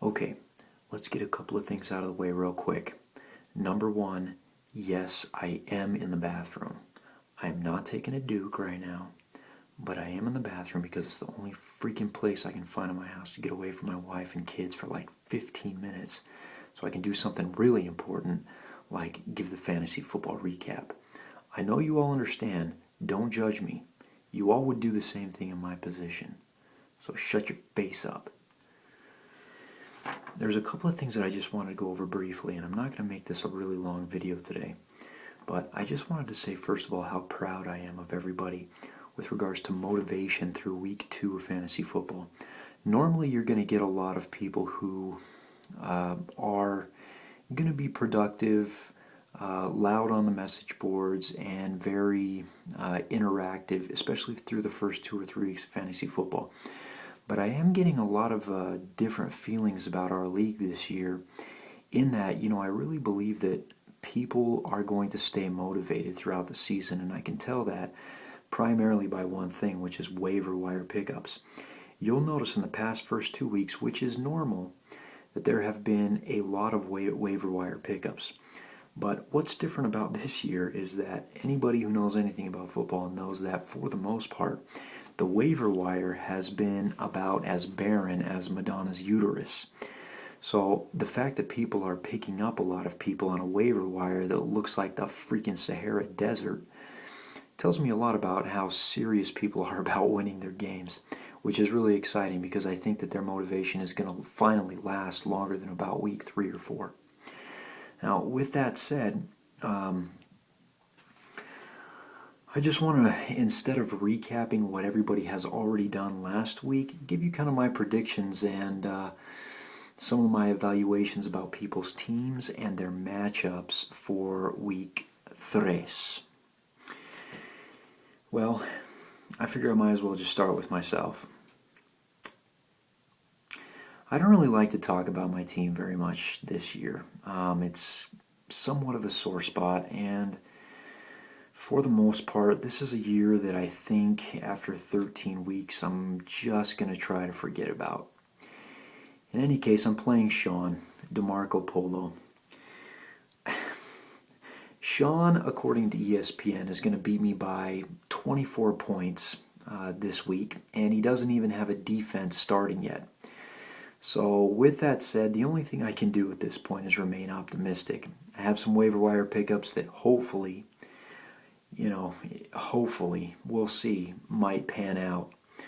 Okay, let's get a couple of things out of the way real quick. Number one, yes, I am in the bathroom. I am not taking a Duke right now, but I am in the bathroom because it's the only freaking place I can find in my house to get away from my wife and kids for like 15 minutes so I can do something really important like give the fantasy football recap. I know you all understand. Don't judge me. You all would do the same thing in my position. So shut your face up. There's a couple of things that I just wanted to go over briefly, and I'm not going to make this a really long video today. But I just wanted to say, first of all, how proud I am of everybody with regards to motivation through week 2 of fantasy football. Normally, you're going to get a lot of people who are going to be productive, loud on the message boards, and very interactive, especially through the first 2 or 3 weeks of fantasy football. But I am getting a lot of different feelings about our league this year in that, I really believe that people are going to stay motivated throughout the season, and I can tell that primarily by one thing, which is waiver wire pickups. You'll notice in the past first 2 weeks, which is normal, that there have been a lot of waiver wire pickups. But what's different about this year is that anybody who knows anything about football knows that for the most part, the waiver wire has been about as barren as Madonna's uterus. So the fact that people are picking up a lot of people on a waiver wire that looks like the freaking Sahara Desert tells me a lot about how serious people are about winning their games, which is really exciting because I think that their motivation is going to finally last longer than about week 3 or 4. Now, with that said, I just want to, instead of recapping what everybody has already done last week, give you kind of my predictions and some of my evaluations about people's teams and their matchups for week 3. Well, I figure I might as well just start with myself. I don't really like to talk about my team very much this year. It's somewhat of a sore spot, and for the most part, this is a year that I think after 13 weeks, I'm just going to try to forget about. In any case, I'm playing Sean DeMarco Polo. Sean, according to ESPN, is going to beat me by 24 points this week, and he doesn't even have a defense starting yet. So with that said, the only thing I can do at this point is remain optimistic. I have some waiver wire pickups that hopefully, we'll see, might pan out. In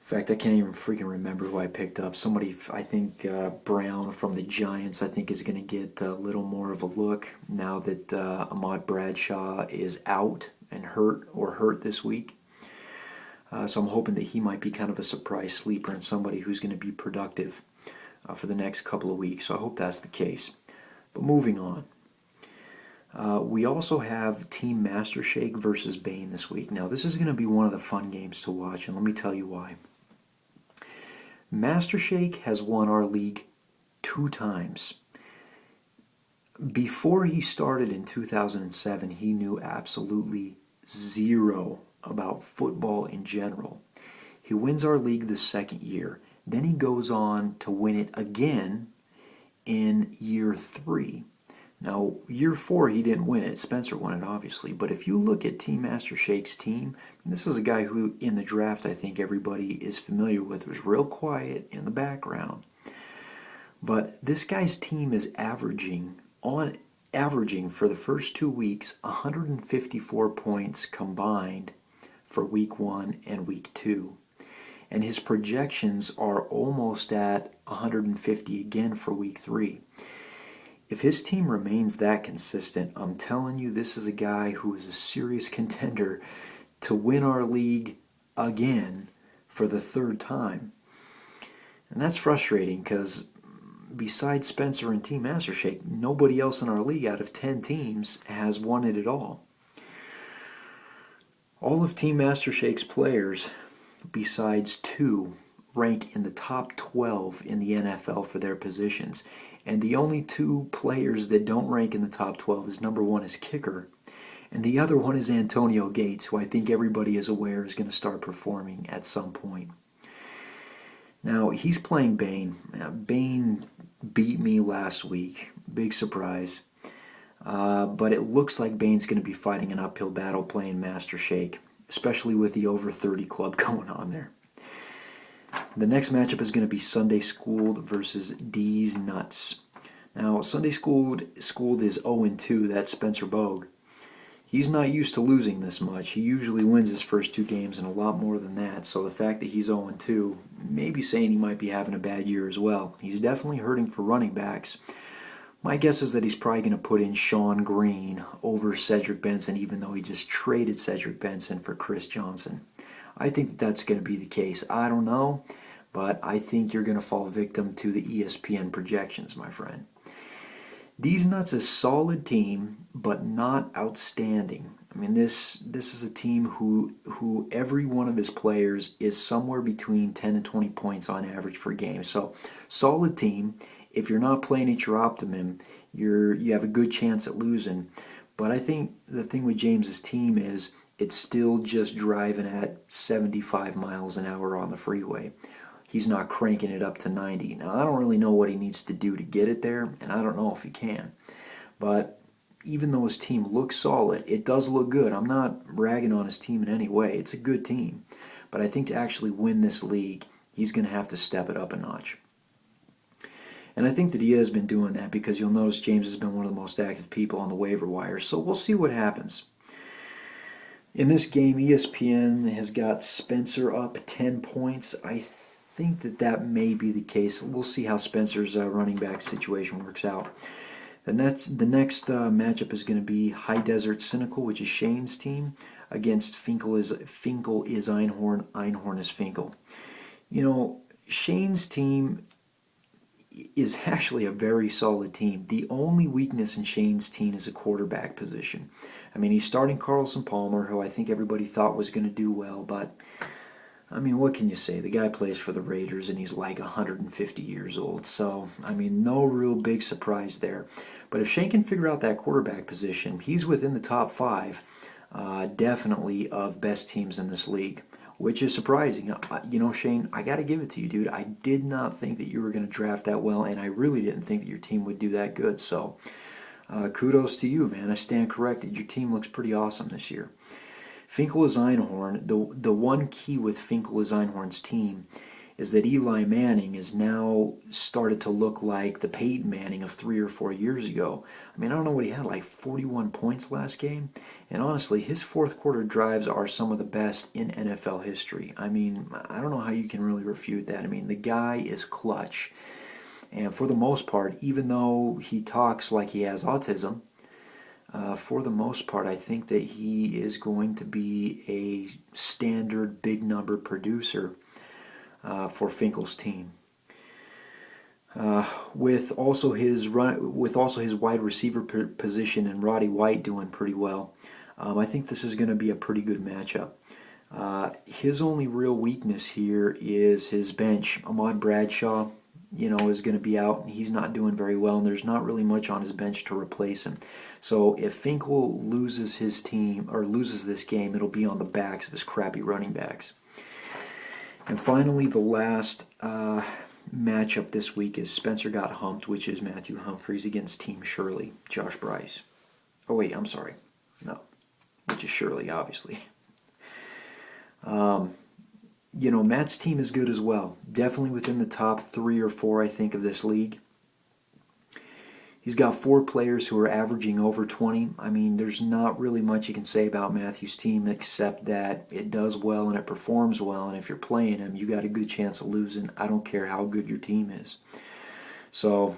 fact, I can't even freaking remember who I picked up. Somebody, I think Brown from the Giants, I think is going to get a little more of a look now that Ahmad Bradshaw is out and hurt this week. So I'm hoping that he might be kind of a surprise sleeper and somebody who's going to be productive for the next couple of weeks. So I hope that's the case. But moving on. We also have Team Master Shake versus Bane this week. Now, this is going to be one of the fun games to watch, and let me tell you why. Master Shake has won our league 2 times. Before he started in 2007, he knew absolutely zero about football in general. He wins our league the second year. Then he goes on to win it again in year 3. Now, year 4, he didn't win it. Spencer won it, obviously. But if you look at Team Master Shake's team, this is a guy who, in the draft, I think everybody is familiar with. Was real quiet in the background. But this guy's team is averaging for the first 2 weeks, 154 points combined for week 1 and week 2. And his projections are almost at 150 again for week 3. If his team remains that consistent, I'm telling you, this is a guy who is a serious contender to win our league again for the 3rd time. And that's frustrating because besides Spencer and Team Master Shake, nobody else in our league out of 10 teams has won it at all. All of Team Master Shake's players, besides 2, rank in the top 12 in the NFL for their positions. And the only 2 players that don't rank in the top 12 is number 1 is kicker, and the other one is Antonio Gates, who I think everybody is aware is going to start performing at some point. Now, he's playing Bane. Now, Bane beat me last week. Big surprise. But it looks like Bane's going to be fighting an uphill battle playing Master Shake, especially with the over 30 club going on there. The next matchup is going to be Sunday Schooled versus D's Nuts. Now, Sunday Schooled is 0-2. That's Spencer Bogue. He's not used to losing this much. He usually wins his first 2 games and a lot more than that. So the fact that he's 0-2 may be saying he might be having a bad year as well. He's definitely hurting for running backs. My guess is that he's probably going to put in Sean Green over Cedric Benson, even though he just traded Cedric Benson for Chris Johnson. I think that that's going to be the case. I don't know, but I think you're going to fall victim to the ESPN projections, my friend. These Nuts is a solid team, but not outstanding. I mean, this is a team who every one of his players is somewhere between 10 and 20 points on average per game. So, solid team. If you're not playing at your optimum, you have a good chance at losing. But I think the thing with James's team is it's still just driving at 75 miles an hour on the freeway. He's not cranking it up to 90. Now, I don't really know what he needs to do to get it there, and I don't know if he can. But even though his team looks solid, it does look good. I'm not ragging on his team in any way. It's a good team. But I think to actually win this league, he's going to have to step it up a notch. And I think that he has been doing that because you'll notice James has been one of the most active people on the waiver wire. So we'll see what happens. In this game, ESPN has got Spencer up 10 points. I think that may be the case. We'll see how Spencer's running back situation works out. The next matchup is going to be High Desert Cynical, which is Shane's team, against Finkel is Einhorn, Einhorn is Finkel. You know, Shane's team is actually a very solid team. The only weakness in Shane's team is a quarterback position. I mean, he's starting Carlson Palmer, who I think everybody thought was going to do well, but I mean, what can you say? The guy plays for the Raiders and he's like 150 years old. So, I mean, no real big surprise there. But if Shane can figure out that quarterback position, he's within the top 5, definitely, of best teams in this league, which is surprising. You know, Shane, I got to give it to you, dude. I did not think that you were going to draft that well, and I really didn't think that your team would do that good. So, kudos to you, man. I stand corrected. Your team looks pretty awesome this year. Finkel is Einhorn. The one key with Finkel is Einhorn's team is that Eli Manning is now started to look like the Peyton Manning of 3 or 4 years ago. I mean, I don't know what he had, like 41 points last game. And honestly, his fourth quarter drives are some of the best in NFL history. I mean, I don't know how you can really refute that. I mean, the guy is clutch. And for the most part, even though he talks like he has autism, for the most part, I think that he is going to be a standard big number producer for Finkel's team. With also his wide receiver position and Roddy White doing pretty well, I think this is going to be a pretty good matchup. His only real weakness here is his bench. Ahmad Bradshaw, is going to be out, and he's not doing very well, and there's not really much on his bench to replace him. So if Finkel loses his team or loses this game, it'll be on the backs of his crappy running backs. And finally, the last matchup this week is Spencer Got Humped, which is Matthew Humphreys against Team Shirley, Josh Bryce. Oh, wait, I'm sorry. No, which is Shirley, obviously. Matt's team is good as well. Definitely within the top 3 or 4, I think, of this league. He's got 4 players who are averaging over 20. I mean, there's not really much you can say about Matthew's team except that it does well and it performs well. And if you're playing him, you got a good chance of losing. I don't care how good your team is. So,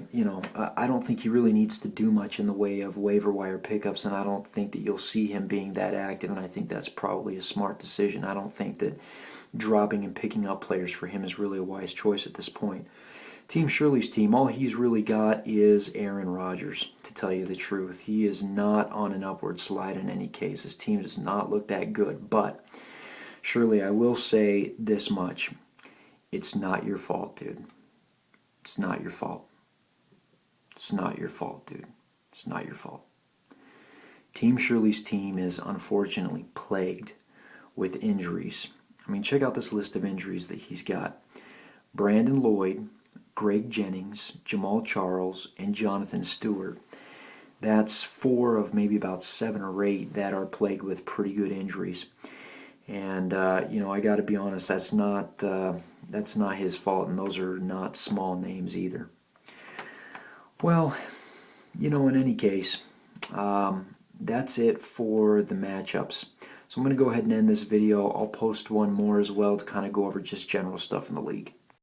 I don't think he really needs to do much in the way of waiver wire pickups, and I don't think that you'll see him being that active, and I think that's probably a smart decision. I don't think that dropping and picking up players for him is really a wise choice at this point. Team Shirley's team, all he's really got is Aaron Rodgers, to tell you the truth. He is not on an upward slide in any case. His team does not look that good, but Shirley, I will say this much. It's not your fault, dude. It's not your fault. It's not your fault, dude. It's not your fault. Team Shirley's team is unfortunately plagued with injuries. I mean, check out this list of injuries that he's got. Brandon Lloyd, Greg Jennings, Jamal Charles, and Jonathan Stewart. That's 4 of maybe about 7 or 8 that are plagued with pretty good injuries. And I got to be honest, that's not his fault, and those are not small names either. Well, in any case, that's it for the matchups. So I'm going to go ahead and end this video. I'll post one more as well to kind of go over just general stuff in the league.